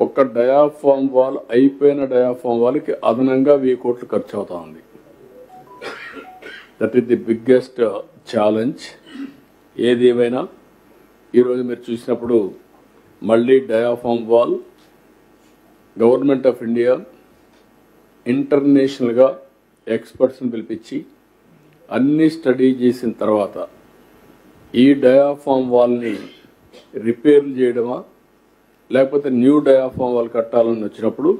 ఒక్క diaphragm wall అయిపోయిన diaphragm వాల్కి అదనంగా 1000 కోట్లు ఖర్చు అవుతా ఉంది. That is the biggest challenge. ఏది ఏమైనా ఈరోజు మీరు చూసినప్పుడు మళ్ళీ diaphragm wall government of India ఇంటర్నేషనల్గా ఎక్స్పర్ట్స్ని పిలిపించి అన్ని స్టడీ చేసిన తర్వాత ఈ డయాఫామ్ వాల్ని రిపేర్లు చేయడమా లేకపోతే న్యూ డయాఫామ్ వాల్ కట్టాలని వచ్చినప్పుడు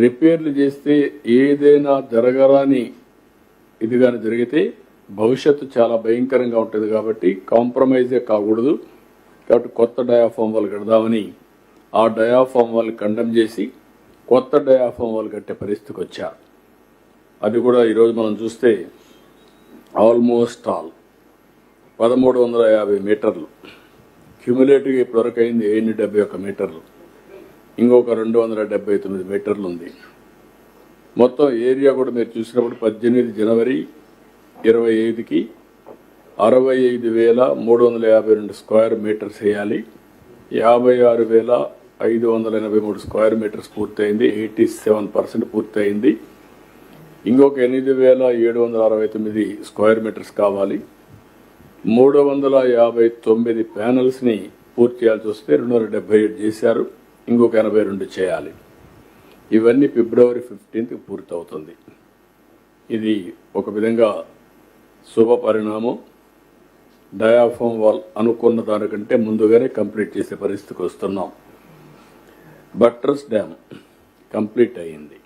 రిపేర్లు చేస్తే ఏదైనా జరగరాని ఇది కానీ జరిగితే భవిష్యత్తు చాలా భయంకరంగా ఉంటుంది కాబట్టి కాంప్రమైజే కాకూడదు. కాబట్టి కొత్త డయాఫామ్ వాల్ కడదామని ఆ డయాఫామ్ వాల్ కండెమ్ చేసి కొత్త డయాఫామ్ వాల్ కట్టే పరిస్థితికి వచ్చారు. అది కూడా ఈరోజు మనం చూస్తే ఆల్మోస్ట్ ఆల్ 1350 మీటర్లు క్యుములేటివ్గా ఇప్పటివరకు అయింది 71 మీటర్లు, ఇంకొక 279 మీటర్లు ఉంది. మొత్తం ఏరియా కూడా మీరు చూసినప్పుడు 18 జనవరి 25కి 65,352 స్క్వేర్ మీటర్స్ వేయాలి. 56,583 స్క్వేర్ మీటర్స్ పూర్తయింది, 87% పూర్తయింది. ఇంకొక 8,769 స్క్వేర్ మీటర్స్ కావాలి. 359 ప్యానల్స్ని పూర్తి చేయాల్సి వస్తే 277 చేశారు, ఇంకొక 82 చేయాలి. ఇవన్నీ ఫిబ్రవరి 15కి పూర్తవుతుంది. ఇది ఒక విధంగా శుభ పరిణామం. డయాఫామ్ వాల్ అనుకున్న దానికంటే ముందుగానే కంప్లీట్ చేసే పరిస్థితికి వస్తున్నాం. బట్రస్ డ్యామ్ కంప్లీట్ అయ్యింది.